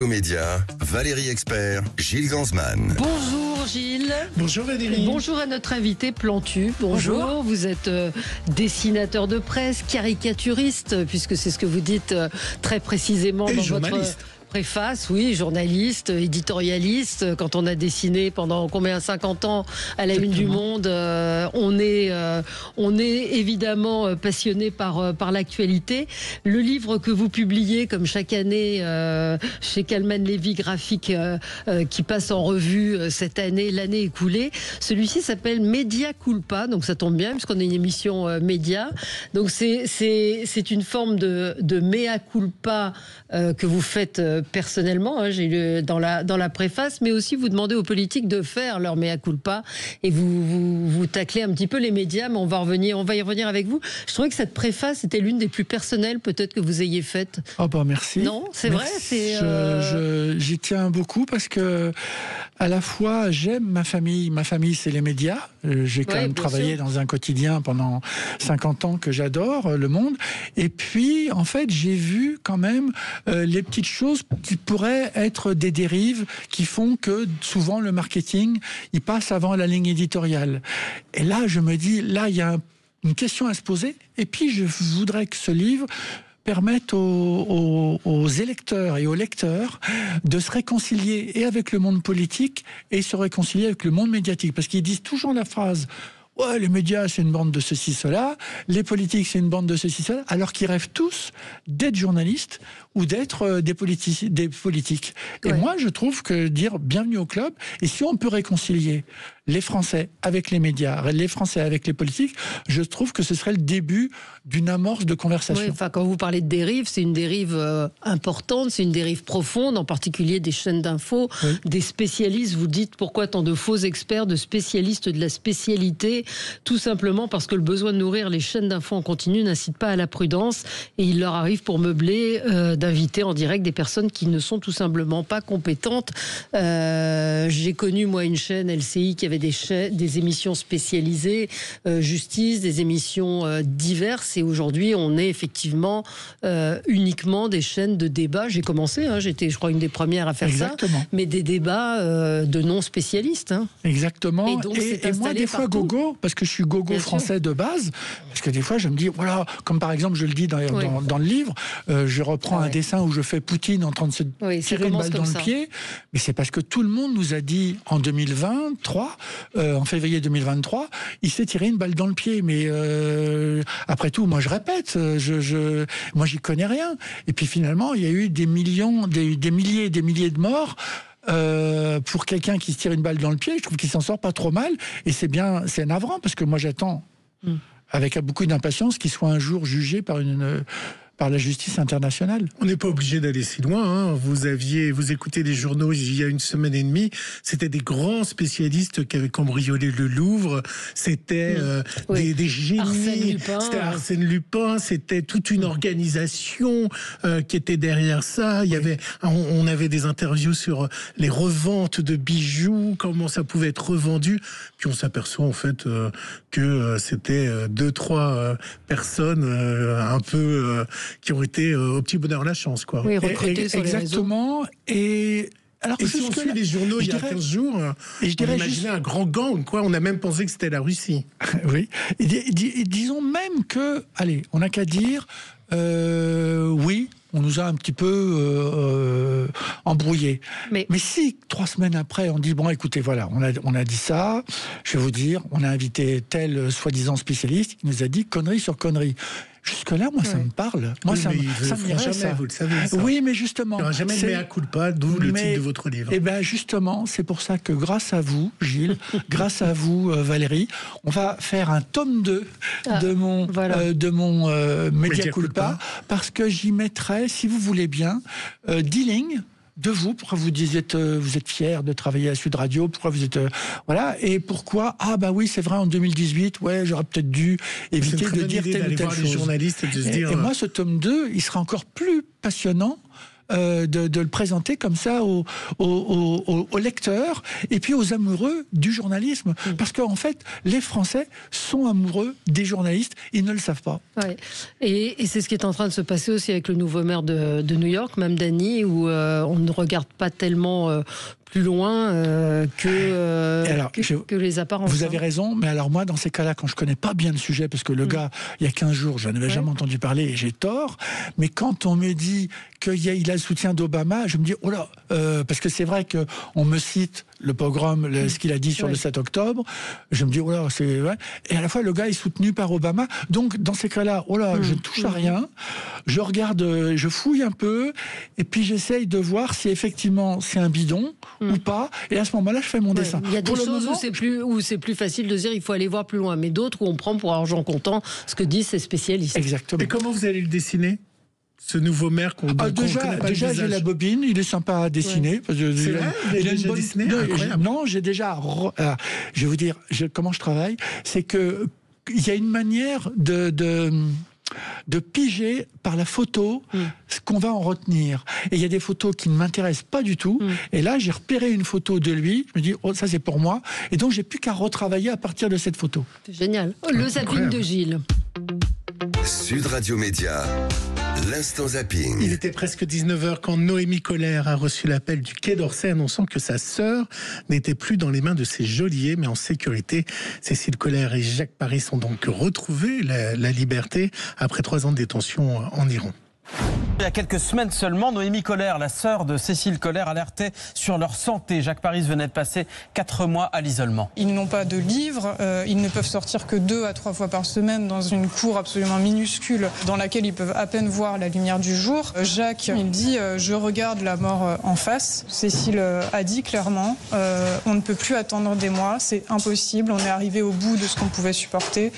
Aux médias, Valérie Expert, Gilles Gansman. Bonjour Gilles. Bonjour Valérie. Bonjour à notre invité Plantu. Bonjour. Vous êtes dessinateur de presse, caricaturiste, puisque c'est ce que vous dites très précisément dans votre préface, oui, journaliste, éditorialiste. Quand on a dessiné pendant 50 ans à la une du Monde, on est évidemment passionné par l'actualité. Le livre que vous publiez, comme chaque année, chez Calman Levy Graphique, qui passe en revue cette année, l'année écoulée, celui-ci s'appelle Média Culpa, donc ça tombe bien puisqu'on est une émission média. Donc c'est une forme de mea culpa que vous faites personnellement, hein, j'ai lu dans la préface, mais aussi vous demandez aux politiques de faire leur mea culpa et vous taclez un petit peu les médias, mais on va y revenir avec vous. Je trouvais que cette préface était l'une des plus personnelles peut-être que vous ayez faites. Oh bah merci. Non, c'est vrai. J'y tiens beaucoup parce que à la fois j'aime ma famille. Ma famille c'est les médias. J'ai quand même travaillé dans un quotidien pendant 50 ans que j'adore, Le Monde. Et puis en fait j'ai vu quand même les petites choses qui pourraient être des dérives qui font que souvent le marketing il passe avant la ligne éditoriale. Et là je me dis, là il y a une question à se poser. Et puis je voudrais que ce livre permettre aux électeurs et aux lecteurs de se réconcilier et avec le monde politique et se réconcilier avec le monde médiatique. Parce qu'ils disent toujours la phrase « Ouais, les médias, c'est une bande de ceci, cela. Les politiques, c'est une bande de ceci, cela. » Alors qu'ils rêvent tous d'être journalistes ou d'être des politiques. Et moi, je trouve que dire « bienvenue au club », et si on peut réconcilier les Français avec les médias, les Français avec les politiques, je trouve que ce serait le début d'une amorce de conversation. Oui, enfin, quand vous parlez de dérive, c'est une dérive importante, c'est une dérive profonde, en particulier des chaînes d'infos, des spécialistes. Vous dites pourquoi tant de faux experts, de spécialistes de la spécialité, tout simplement parce que le besoin de nourrir les chaînes d'infos en continu n'incite pas à la prudence et il leur arrive pour meubler d'inviter en direct des personnes qui ne sont tout simplement pas compétentes. J'ai connu moi une chaîne LCI qui avait des émissions spécialisées, justice, des émissions diverses, et aujourd'hui on est effectivement uniquement des chaînes de débat. J'ai commencé, j'étais je crois une des premières à faire ça, mais des débats de non spécialistes. Exactement, et moi des fois gogo, parce que je suis gogo français de base, parce que des fois je me dis, voilà, comme par exemple je le dis dans le livre, je reprends un dessin où je fais Poutine en train de se tirer une balle dans le pied, mais c'est parce que tout le monde nous a dit en 2023, en février 2023, il s'est tiré une balle dans le pied. Mais après tout, moi je répète, moi j'y connais rien. Et puis finalement, il y a eu des milliers et des milliers de morts. Pour quelqu'un qui se tire une balle dans le pied, je trouve qu'il s'en sort pas trop mal. Et c'est navrant, parce que moi j'attends avec beaucoup d'impatience qu'il soit un jour jugé par la justice internationale. On n'est pas obligé d'aller si loin. Hein. Vous écoutez les journaux il y a une semaine et demie. C'était des grands spécialistes qui avaient cambriolé le Louvre. C'était des génies. C'était Arsène Lupin. C'était toute une organisation qui était derrière ça. On avait des interviews sur les reventes de bijoux, comment ça pouvait être revendu. Puis on s'aperçoit en fait que c'était 2-3 personnes un peu qui ont été au petit bonheur la chance, quoi. Oui, recrutés sur les réseaux. Exactement. Et si on suit les journaux il y a 15 jours, on imaginait un grand gang, quoi. On a même pensé que c'était la Russie. Oui. Et disons même que, allez, on n'a qu'à dire, oui, on nous a un petit peu embrouillés. Mais si 3 semaines après, on dit, bon, écoutez, voilà, on a dit ça, je vais vous dire, on a invité tel soi-disant spécialiste qui nous a dit connerie sur connerie. Jusque-là, moi, ça me parle. Moi, ça m'irait, jamais, ça. Vous le savez, ça. Oui, mais justement... Il n'y aura jamais de mea culpa, d'où le titre de votre livre. Eh bien, justement, c'est pour ça que grâce à vous, Gilles, grâce à vous, Valérie, on va faire un tome 2 de mon Média Culpa, parce que j'y mettrai, si vous voulez bien, 10 lignes de vous, pourquoi vous êtes fier de travailler à Sud Radio, pourquoi vous êtes voilà, et pourquoi oui, c'est vrai, en 2018, j'aurais peut-être dû éviter de dire telle ou telle chose. Les journalistes et de se dire, et moi, ce tome 2, il sera encore plus passionnant de le présenter comme ça aux lecteurs et puis aux amoureux du journalisme. Parce qu'en fait, les Français sont amoureux des journalistes, ils ne le savent pas. Ouais. Et c'est ce qui est en train de se passer aussi avec le nouveau maire de New York, Mamdani, où on ne regarde pas tellement plus loin que les apparences. Vous avez raison, mais alors moi, dans ces cas-là, quand je connais pas bien le sujet, parce que le gars, il y a 15 jours, je n'avais jamais entendu parler et j'ai tort, mais quand on me dit qu'il a le soutien d'Obama, je me dis, oh là, parce que c'est vrai qu'on me cite le pogrom, ce qu'il a dit sur le 7 octobre, je me dis, oh là, c'est vrai. Et à la fois, le gars est soutenu par Obama. Donc, dans ces cas-là, oh là, je ne touche à rien. Je regarde, je fouille un peu, et puis j'essaye de voir si effectivement c'est un bidon ou pas. Et à ce moment-là, je fais mon dessin. Il y a des choses où c'est plus facile de dire, il faut aller voir plus loin. Mais d'autres où on prend pour argent comptant ce que disent ces spécialistes. Exactement. Et comment vous allez le dessiner ? Ce nouveau maire qu'on déjà j'ai la bobine, il est sympa à dessiner. C'est vrai, il a déjà dessiné. Non, j'ai déjà. Je vais vous dire comment je travaille. C'est que il y a une manière de piger par la photo ce qu'on va en retenir. Et il y a des photos qui ne m'intéressent pas du tout. Et là, j'ai repéré une photo de lui. Je me dis, oh, ça c'est pour moi. Et donc, j'ai plus qu'à retravailler à partir de cette photo. C'est génial. Le zapping de Gilles. Sud Radio Média. L'instant zapping. Il était presque 19h quand Noémie Coller a reçu l'appel du Quai d'Orsay annonçant que sa sœur n'était plus dans les mains de ses geôliers mais en sécurité. Cécile Coller et Jacques Paris ont donc retrouvé la liberté après 3 ans de détention en Iran. Il y a quelques semaines seulement, Noémie Coller, la sœur de Cécile Coller, alertait sur leur santé. Jacques Paris venait de passer 4 mois à l'isolement. Ils n'ont pas de livre, ils ne peuvent sortir que 2 à 3 fois par semaine dans une cour absolument minuscule dans laquelle ils peuvent à peine voir la lumière du jour. Jacques, il dit « je regarde la mort en face ». Cécile a dit clairement « on ne peut plus attendre des mois, c'est impossible, on est arrivé au bout de ce qu'on pouvait supporter.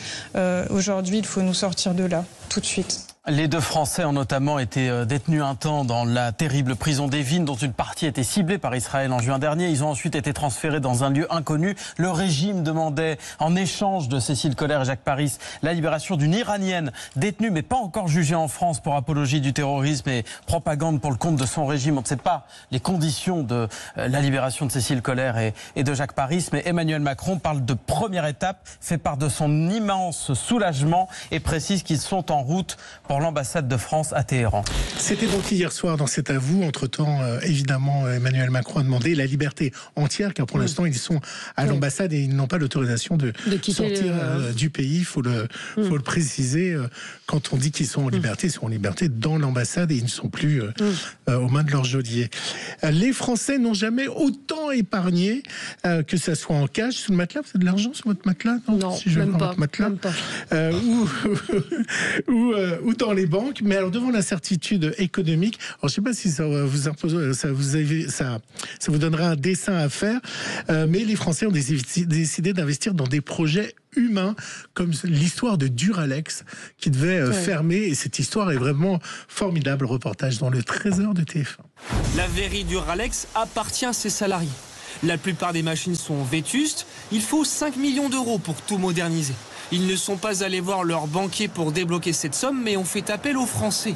Aujourd'hui, il faut nous sortir de là, tout de suite ». Les 2 Français ont notamment été détenus un temps dans la terrible prison d'Evin, dont une partie était ciblée par Israël en juin dernier. Ils ont ensuite été transférés dans un lieu inconnu. Le régime demandait, en échange de Cécile Coller et Jacques Paris, la libération d'une Iranienne détenue, mais pas encore jugée en France pour apologie du terrorisme et propagande pour le compte de son régime. On ne sait pas les conditions de la libération de Cécile Coller et de Jacques Paris, mais Emmanuel Macron parle de première étape, fait part de son immense soulagement et précise qu'ils sont en route pour l'ambassade de France à Téhéran. C'était donc hier soir dans C'est à vous. Entre-temps, évidemment, Emmanuel Macron a demandé la liberté entière, car pour l'instant, ils sont à l'ambassade et ils n'ont pas l'autorisation de sortir du pays. Il faut le préciser. Quand on dit qu'ils sont en liberté, ils sont en liberté dans l'ambassade et ils ne sont plus aux mains de leurs geôliers. Les Français n'ont jamais autant épargné, que ça soit en cash, sous le matelas. Vous avez de l'argent sur votre matelas? Non, si je même pas. Matelas. Même pas. Ou dans les banques, mais alors devant l'incertitude économique, alors je ne sais pas si ça vous impose, ça vous donnera un dessin à faire, mais les Français ont décidé d'investir dans des projets humains, comme l'histoire de Duralex qui devait fermer, et cette histoire est vraiment formidable. Reportage dans le Trésor de TF1. La verrie Duralex appartient à ses salariés. La plupart des machines sont vétustes, il faut 5 millions d'euros pour tout moderniser. Ils ne sont pas allés voir leur banquier pour débloquer cette somme, mais ont fait appel aux Français.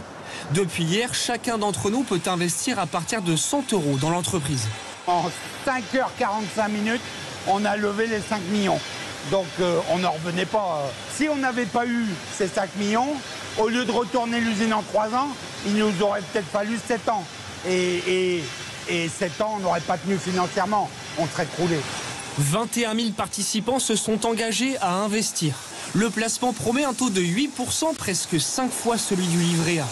Depuis hier, chacun d'entre nous peut investir à partir de 100 euros dans l'entreprise. En 5h45 minutes, on a levé les 5 millions. Donc on n'en revenait pas. Si on n'avait pas eu ces 5 millions, au lieu de retourner l'usine en 3 ans, il nous aurait peut-être fallu 7 ans. Et 7 ans, on n'aurait pas tenu financièrement. On serait croulé. 21 000 participants se sont engagés à investir. Le placement promet un taux de 8%, presque 5 fois celui du livret A.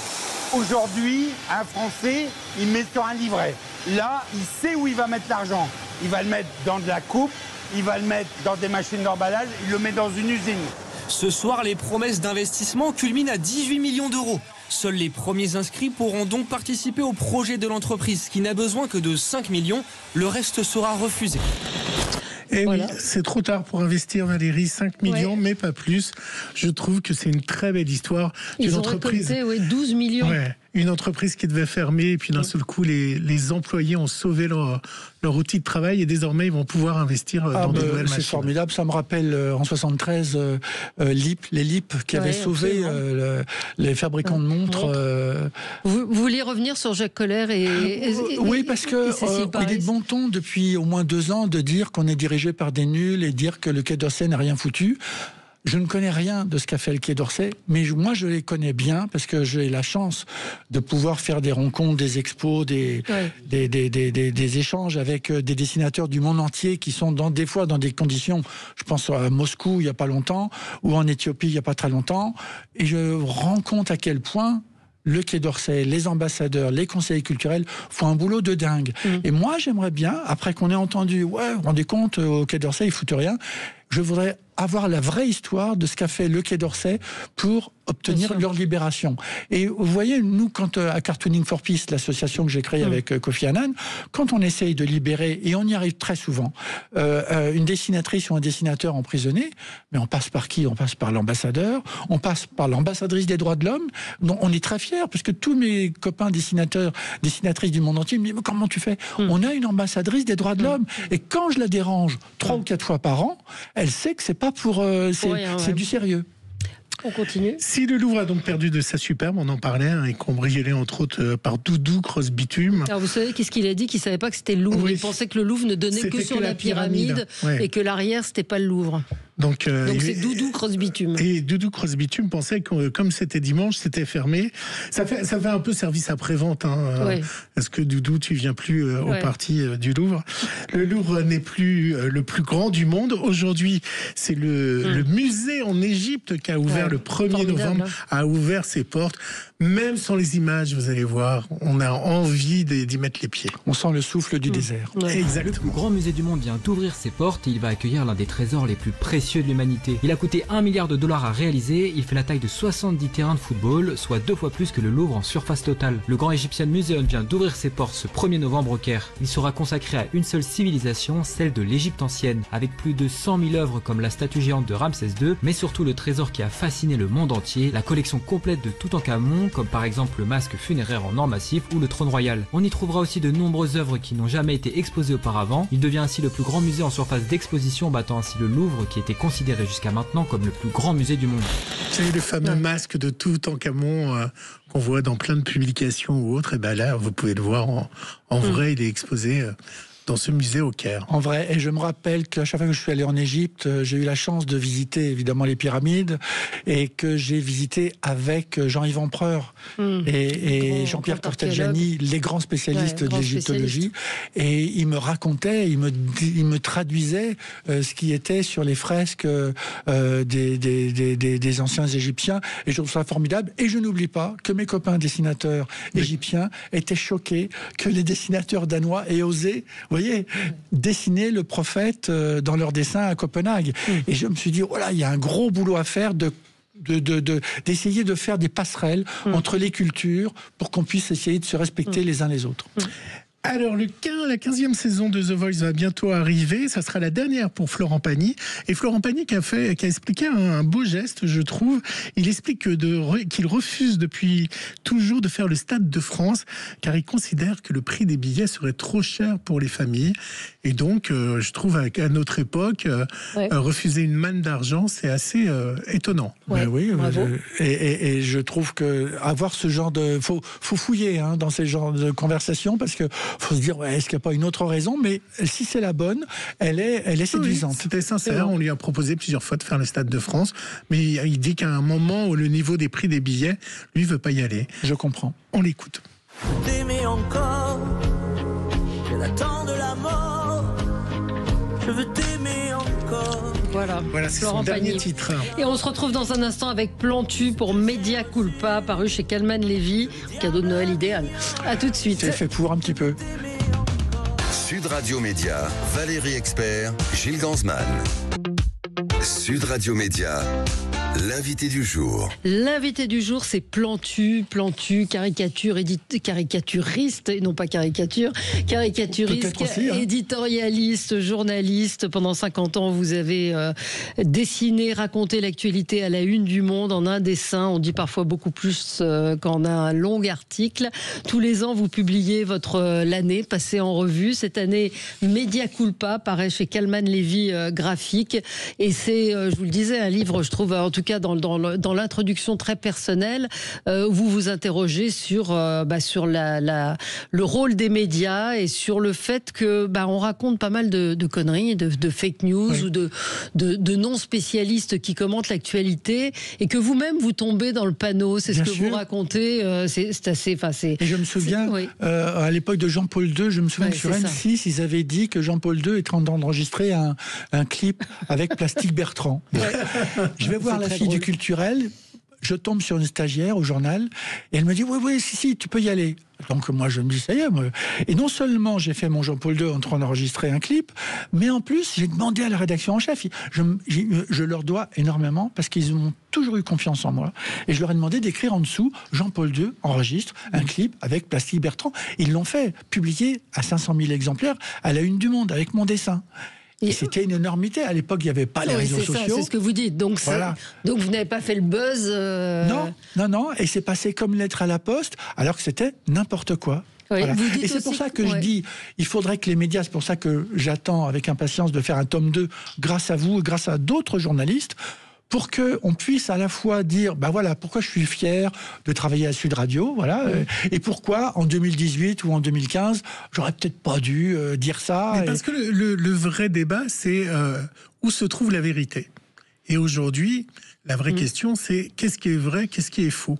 Aujourd'hui, un Français, il met sur un livret. Là, il sait où il va mettre l'argent. Il va le mettre dans de la coupe, il va le mettre dans des machines d'emballage, il le met dans une usine. Ce soir, les promesses d'investissement culminent à 18 millions d'euros. Seuls les premiers inscrits pourront donc participer au projet de l'entreprise, qui n'a besoin que de 5 millions. Le reste sera refusé. Et voilà. Oui, c'est trop tard pour investir, Valérie, 5 millions, mais pas plus. Je trouve que c'est une très belle histoire d'une entreprise. Ils ont récolté 12 millions. Ouais. une entreprise qui devait fermer, et puis d'un seul coup, les employés ont sauvé leur outil de travail, et désormais, ils vont pouvoir investir dans de nouvelles machines. C'est formidable. Ça me rappelle en 73 les LIP qui avaient sauvé les fabricants de montres. Vous vouliez revenir sur Jacques Koller oui, parce que il est de bon ton depuis au moins 2 ans de dire qu'on est dirigé par des nuls et dire que le Quai d'Orsay n'a rien foutu. Je ne connais rien de ce qu'a fait le Quai d'Orsay, mais moi je les connais bien parce que j'ai la chance de pouvoir faire des rencontres, des expos, des échanges avec des dessinateurs du monde entier qui sont des fois dans des conditions, je pense à Moscou il n'y a pas longtemps, ou en Éthiopie il n'y a pas très longtemps, et je rends compte à quel point le Quai d'Orsay, les ambassadeurs, les conseillers culturels font un boulot de dingue. Et moi j'aimerais bien, après qu'on ait entendu, vous vous rendez compte, au Quai d'Orsay ils foutent rien, je voudrais avoir la vraie histoire de ce qu'a fait le Quai d'Orsay pour obtenir leur libération. Et vous voyez, nous, quand à Cartooning for Peace, l'association que j'ai créée avec Kofi Annan, quand on essaye de libérer, et on y arrive très souvent, une dessinatrice ou un dessinateur emprisonné, mais on passe par qui? On passe par l'ambassadeur, on passe par l'ambassadrice des droits de l'homme, dont on est très fiers, parce que tous mes copains dessinateurs, dessinatrices du monde entier me disent, mais comment tu fais? On a une ambassadrice des droits de l'homme, et quand je la dérange 3 ou 4 fois par an, elle sait que c'est pas pour c'est du sérieux. On continue. Si le Louvre a donc perdu de sa superbe, on en parlait, et cambriolé entre autres par Doudou Cross-Bitume. Alors vous savez qu'est-ce qu'il a dit? Qu'il savait pas que c'était le Louvre. Il pensait que le Louvre ne donnait que sur la pyramide. Et que l'arrière c'était pas le Louvre. Donc c'est Doudou Cross-Bitume. Et Doudou Cross-Bitume pensait que comme c'était dimanche, c'était fermé. Ça fait un peu service après-vente. Est-ce que Doudou, tu viens plus au parti du Louvre? Le Louvre n'est plus le plus grand du monde. Aujourd'hui, c'est le musée en Égypte qui a ouvert le 1er novembre, a ouvert ses portes. Même sans les images, vous allez voir, on a envie d'y mettre les pieds. On sent le souffle du désert. Exactement. Le plus grand musée du monde vient d'ouvrir ses portes et il va accueillir l'un des trésors les plus précieux de l'humanité. Il a coûté $1 milliard à réaliser, il fait la taille de 70 terrains de football, soit 2 fois plus que le Louvre en surface totale. Le Grand Egyptian Museum vient d'ouvrir ses portes ce 1er novembre au Caire. Il sera consacré à une seule civilisation, celle de l'Égypte ancienne, avec plus de 100 000 œuvres comme la statue géante de Ramsès II, mais surtout le trésor qui a fasciné le monde entier, la collection complète de Toutankhamon, comme par exemple le masque funéraire en or massif ou le trône royal. On y trouvera aussi de nombreuses œuvres qui n'ont jamais été exposées auparavant. Il devient ainsi le plus grand musée en surface d'exposition, battant ainsi le Louvre qui était considéré jusqu'à maintenant comme le plus grand musée du monde. C'est le fameux masque de Toutankhamon qu'on voit dans plein de publications ou autres, et ben là vous pouvez le voir en vrai, il est exposé dans ce musée au Caire. En vrai, et je me rappelle qu'à chaque fois que je suis allé en Égypte, j'ai eu la chance de visiter évidemment les pyramides, et que j'ai visité avec Jean-Yves Empereur et Jean-Pierre Cortelgiani, les grands spécialistes de l'égyptologie, et il me racontait, il me traduisait ce qui était sur les fresques des anciens Égyptiens, et je trouve ça formidable. Et je n'oublie pas que mes copains dessinateurs égyptiens étaient choqués que les dessinateurs danois aient osé, vous voyez, dessiner le prophète dans leur dessin à Copenhague. Et je me suis dit, voilà, il y a un gros boulot à faire d'essayer de faire des passerelles entre les cultures pour qu'on puisse essayer de se respecter les uns les autres. Alors, la 15e saison de The Voice va bientôt arriver. Ça sera la dernière pour Florent Pagny. Et Florent Pagny qui a expliqué un beau geste, je trouve. Il explique qu'il refuse depuis toujours de faire le Stade de France, car il considère que le prix des billets serait trop cher pour les familles. Et donc, je trouve qu'à notre époque, refuser une manne d'argent, c'est assez étonnant. Oui, et je trouve que avoir ce genre de... Faut fouiller dans ces genres de conversations, parce que faut se dire, est-ce qu'il n'y a pas une autre raison? Mais si c'est la bonne, elle est séduisante. C'était sincère. On lui a proposé plusieurs fois de faire le Stade de France, mais il dit qu'à un moment où le niveau des prix des billets, lui, veut pas y aller. Je comprends. On l'écoute. T'aimer encore, j'ai l'attente de la mort. Je veux t'aimer encore. Voilà, c'est son dernier titre. Et on se retrouve dans un instant avec Plantu pour Media Culpa, paru chez Calman Levy. Cadeau de Noël idéal. À tout de suite. C'est fait pour un petit peu. Sud Radio Média, Valérie Expert, Gilles Gansman. Sud Radio Média, L'invité du jour. L'invité du jour, c'est Plantu, caricaturiste, et non pas caricaturiste, aussi, hein. éditorialiste, journaliste. Pendant 50 ans, vous avez dessiné, raconté l'actualité à la une du Monde en un dessin. On dit parfois beaucoup plus qu'en un long article. Tous les ans, vous publiez l'année passée en revue. Cette année, Média Culpa paraît chez Calman Levy Graphique. Et c'est, je vous le disais, un livre, je trouve, en tout cas dans l'introduction très personnelle, vous vous interrogez sur le rôle des médias et sur le fait que on raconte pas mal de conneries, de fake news, oui, ou de non-spécialistes qui commentent l'actualité, et que vous-même vous tombez dans le panneau. C'est ce que vous racontez. C'est assez. Et je me souviens, oui, à l'époque de Jean-Paul II, je me souviens que sur M6, ils avaient dit que Jean-Paul II était en train d'enregistrer un clip avec Plastique Bertrand. Ouais. Je vais voir la fille du culturel, je tombe sur une stagiaire au journal, et elle me dit oui, si, tu peux y aller. Donc moi je me dis ça y est. Et non seulement j'ai fait mon Jean-Paul II en train d'enregistrer un clip, mais en plus j'ai demandé à la rédaction en chef. Je leur dois énormément parce qu'ils ont toujours eu confiance en moi. Et je leur ai demandé d'écrire en dessous Jean-Paul II enregistre un clip avec Plastique Bertrand. Ils l'ont fait, publié à 500 000 exemplaires à la une du Monde avec mon dessin. Et c'était une énormité. À l'époque, il n'y avait pas les réseaux sociaux. C'est ce que vous dites. Donc, voilà. Donc vous n'avez pas fait le buzz Non. Et c'est passé comme lettre à la poste, alors que c'était n'importe quoi. Oui, voilà. Et c'est pour ça que je dis, il faudrait que les médias, c'est pour ça que j'attends avec impatience de faire un tome 2, grâce à vous et grâce à d'autres journalistes, pour qu'on puisse à la fois dire, voilà, pourquoi je suis fier de travailler à Sud Radio, voilà, et pourquoi en 2018 ou en 2015, j'aurais peut-être pas dû dire ça. Mais parce que le vrai débat, c'est où se trouve la vérité. Et aujourd'hui, la vraie question, c'est qu'est-ce qui est vrai, qu'est-ce qui est faux.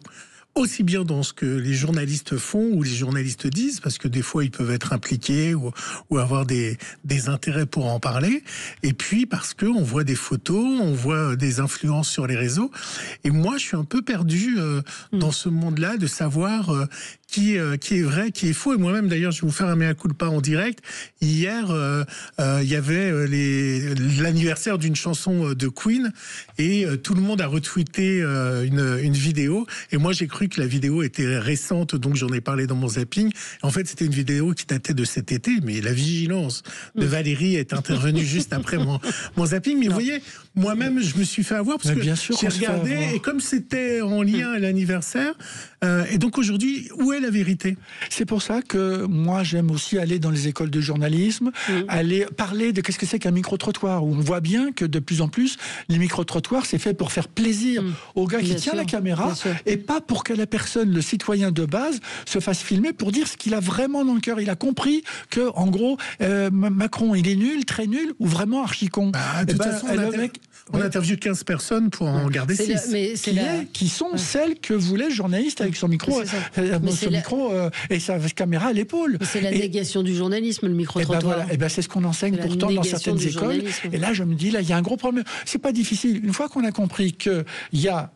Aussi bien dans ce que les journalistes font ou les journalistes disent, parce que des fois ils peuvent être impliqués ou avoir des intérêts pour en parler, et puis parce que on voit des photos, on voit des influences sur les réseaux, et moi je suis un peu perdu dans ce monde-là de savoir qui est vrai, qui est faux. Et moi-même, d'ailleurs, je vais vous faire un mea culpa en direct. Hier, il y avait l'anniversaire d'une chanson de Queen, et tout le monde a retweeté une vidéo. Et moi, j'ai cru que la vidéo était récente, donc j'en ai parlé dans mon zapping. En fait, c'était une vidéo qui datait de cet été, mais la vigilance de Valérie est intervenue juste après mon zapping. Mais vous voyez, moi-même, je me suis fait avoir parce que j'ai regardé, et comme c'était en lien à l'anniversaire, et donc aujourd'hui, où est la vérité? C'est pour ça que moi j'aime aussi aller dans les écoles de journalisme, aller parler de qu'est-ce que c'est qu'un micro-trottoir, où on voit bien que de plus en plus les micro-trottoirs c'est fait pour faire plaisir au gars qui tient la caméra, et pas pour que la personne, le citoyen de base, se fasse filmer pour dire ce qu'il a vraiment dans le cœur. Il a compris que en gros Macron il est nul, très nul, ou vraiment archi-con. De toute façon, on interviewe 15 personnes pour en garder 6. Qui sont celles que voulait le journaliste avec son micro, et sa caméra à l'épaule. C'est la négation du journalisme, le micro-trottoir. C'est ce qu'on enseigne pourtant dans certaines écoles. Et là, je me dis, il y a un gros problème. C'est pas difficile. Une fois qu'on a compris que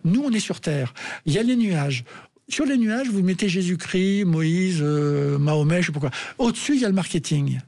nous, on est sur Terre, il y a les nuages. Sur les nuages, vous mettez Jésus-Christ, Moïse, Mahomet, je sais pas quoi. Au-dessus, il y a le marketing.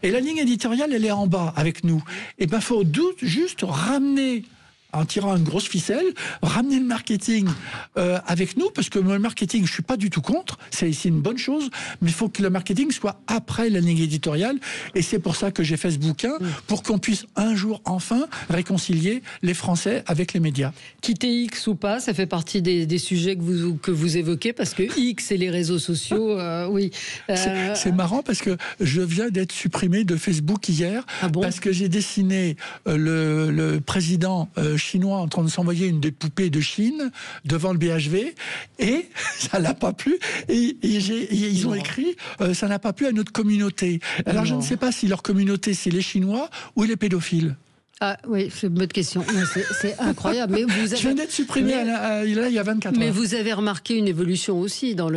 Et la ligne éditoriale, elle est en bas avec nous. Et faut juste ramener, en tirant une grosse ficelle, ramener le marketing avec nous, parce que le marketing, je suis pas du tout contre, c'est une bonne chose, mais il faut que le marketing soit après la ligne éditoriale, et c'est pour ça que j'ai fait ce bouquin, pour qu'on puisse un jour enfin réconcilier les Français avec les médias. Quitter X ou pas, ça fait partie des sujets que vous évoquez, parce que X et les réseaux sociaux, oui. C'est marrant, parce que je viens d'être supprimé de Facebook hier, parce que j'ai dessiné le président chinois en train de s'envoyer une des poupées de Chine devant le BHV, et ça l'a pas plu, et ils ont écrit ça n'a pas plu à notre communauté. Alors je ne sais pas si leur communauté c'est les Chinois ou les pédophiles. Ah oui, c'est une bonne question. C'est incroyable. Mais vous avez... Je viens d'être supprimé il y a 24 heures. Mais vous avez remarqué une évolution aussi dans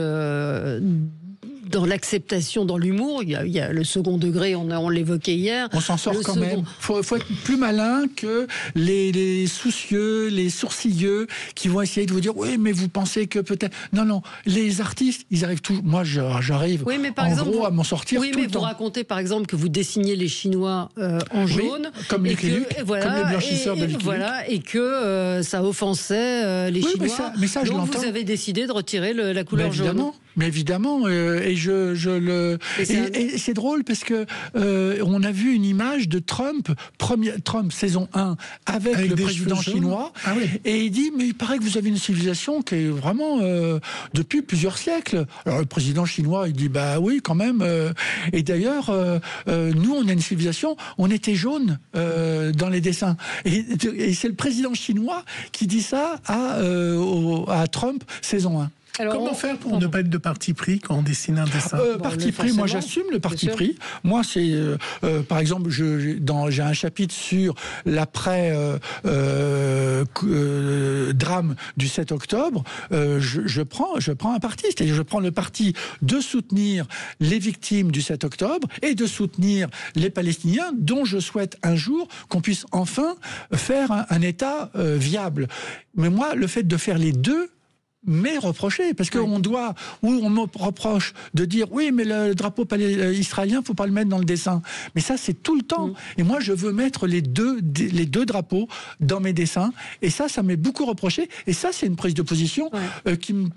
dans l'acceptation, dans l'humour. Il y a le second degré, on l'évoquait hier. On s'en sort quand même. Faut être plus malin que les soucieux, les sourcilleux qui vont essayer de vous dire oui, mais vous pensez que peut-être. Non, les artistes, ils arrivent toujours. Moi, j'arrive gros à m'en sortir. Oui, tout mais le temps. Vous racontez par exemple que vous dessinez les Chinois en jaune, comme les blanchisseurs de Lucky Luke. Et que ça offensait les Chinois. Mais ça, je donc l'entends. vous avez décidé de retirer la couleur jaune. Mais évidemment, et c'est drôle parce que on a vu une image de Trump saison 1 avec le président chinois, et il dit mais il paraît que vous avez une civilisation qui est vraiment depuis plusieurs siècles. Alors le président chinois il dit bah oui quand même, et d'ailleurs nous on a une civilisation, on était jaune dans les dessins, et c'est le président chinois qui dit ça à Trump saison 1. Alors, comment faire pour ne pas être de parti pris quand on dessine un dessin? Parti pris, moi j'assume le parti pris. Moi c'est, par exemple, j'ai un chapitre sur l'après drame du 7 octobre. Je prends un parti, c'est-à-dire je prends le parti de soutenir les victimes du 7 octobre et de soutenir les Palestiniens, dont je souhaite un jour qu'on puisse enfin faire un État viable. Mais moi, le fait de faire les deux mais reproché, parce qu'on on me reproche de dire oui, mais le drapeau israélien, faut pas le mettre dans le dessin. Mais ça, c'est tout le temps. Et moi, je veux mettre les deux drapeaux dans mes dessins. Et ça m'est beaucoup reproché. Et ça, c'est une prise de position qui me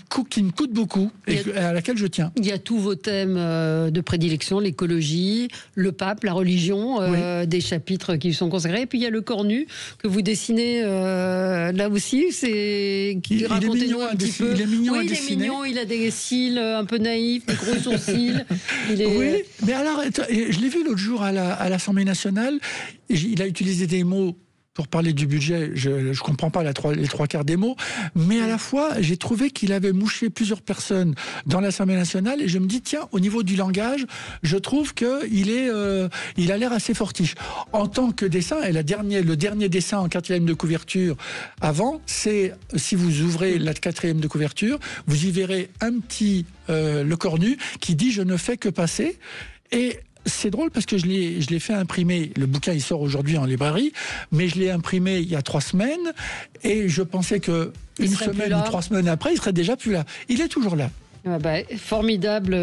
coûte beaucoup et à laquelle je tiens. Il y a tous vos thèmes de prédilection, l'écologie, le pape, la religion, des chapitres qui sont consacrés. Et puis il y a le cornu que vous dessinez là aussi. Racontez-nous un petit peu. Il est mignon à dessiner. Il est mignon, il a des cils un peu naïfs, des gros sourcils. Oui, mais alors, je l'ai vu l'autre jour à l'Assemblée nationale, il a utilisé des mots. Pour parler du budget, je ne comprends pas les trois quarts des mots, mais à la fois, j'ai trouvé qu'il avait mouché plusieurs personnes dans l'Assemblée nationale, et je me dis, tiens, au niveau du langage, je trouve qu'il a l'air assez fortiche. En tant que dessin, et le dernier dessin en 4e de couverture avant, c'est, si vous ouvrez la 4e de couverture, vous y verrez un petit le cornu qui dit « Je ne fais que passer ». Et c'est drôle parce que je l'ai fait imprimer. Le bouquin, il sort aujourd'hui en librairie, mais je l'ai imprimé il y a 3 semaines, et je pensais que une semaine ou 3 semaines après, il serait déjà plus là. Il est toujours là. Formidable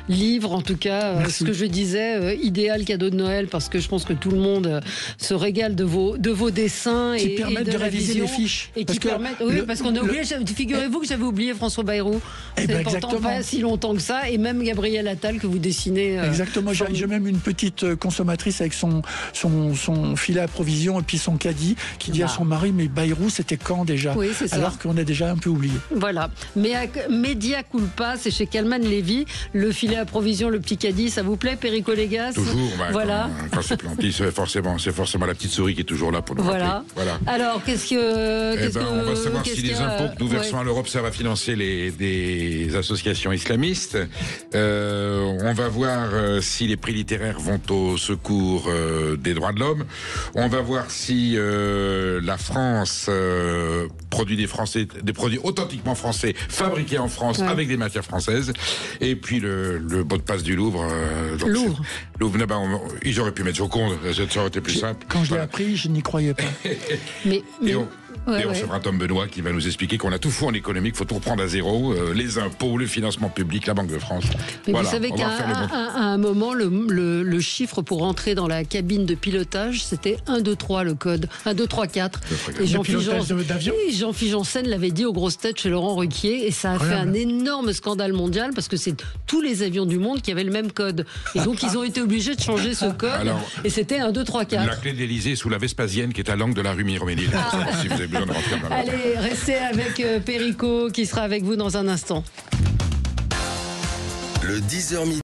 livre, en tout cas, ce que je disais, idéal cadeau de Noël, parce que je pense que tout le monde se régale de vos dessins qui permettent de réviser les fiches. Et qui permettent, parce qu'on a oublié, figurez-vous que j'avais oublié François Bayrou. C'est pourtant pas si longtemps que ça, et même Gabriel Attal que vous dessinez. Exactement, j'ai même une petite consommatrice avec son filet à provision et puis son caddie qui dit à son mari, mais Bayrou c'était quand déjà? Oui, c'est ça. Alors qu'on a déjà un peu oublié. Voilà. Média Culpa, c'est chez Calman Lévy. Le filet à provision, le petit caddie, ça vous plaît, Perico Légas? Toujours. Voilà. Quand c'est planté, c'est forcément la petite souris qui est toujours là pour nous rappeler. Voilà. Alors, on va savoir si les impôts que nous versons à l'Europe servent à financer des associations islamistes. On va voir si les prix littéraires vont au secours des droits de l'homme. On va voir si la France produit des produits authentiquement français, fabriqués en France, avec des matières françaises. Et puis le mot de passe du Louvre. Louvre. Ils auraient pu mettre Joconde, ça aurait été plus simple. Quand je l'ai appris, je n'y croyais pas. On recevra Tom Benoît qui va nous expliquer qu'on a tout fou en économie, qu'il faut tout reprendre à zéro, les impôts, le financement public, la Banque de France. Mais vous savez qu'à un moment, le chiffre pour rentrer dans la cabine de pilotage, c'était 1, 2, 3 le code. 1, 2, 3, 4. Et Jean-Philippe Janssen l'avait dit aux grosses têtes chez Laurent Ruquier, et ça a fait un énorme scandale mondial parce que c'est tous les avions du monde qui avaient le même code. Et donc ils ont été obligés de changer ce code. Et c'était 1, 2, 3, 4. La clé de l'Élysée sous la Vespasienne qui est à l'angle de la rue Miromesnil. Si vous avez besoin de rentrer dans la Allez, restez avec Perico qui sera avec vous dans un instant. Le 10h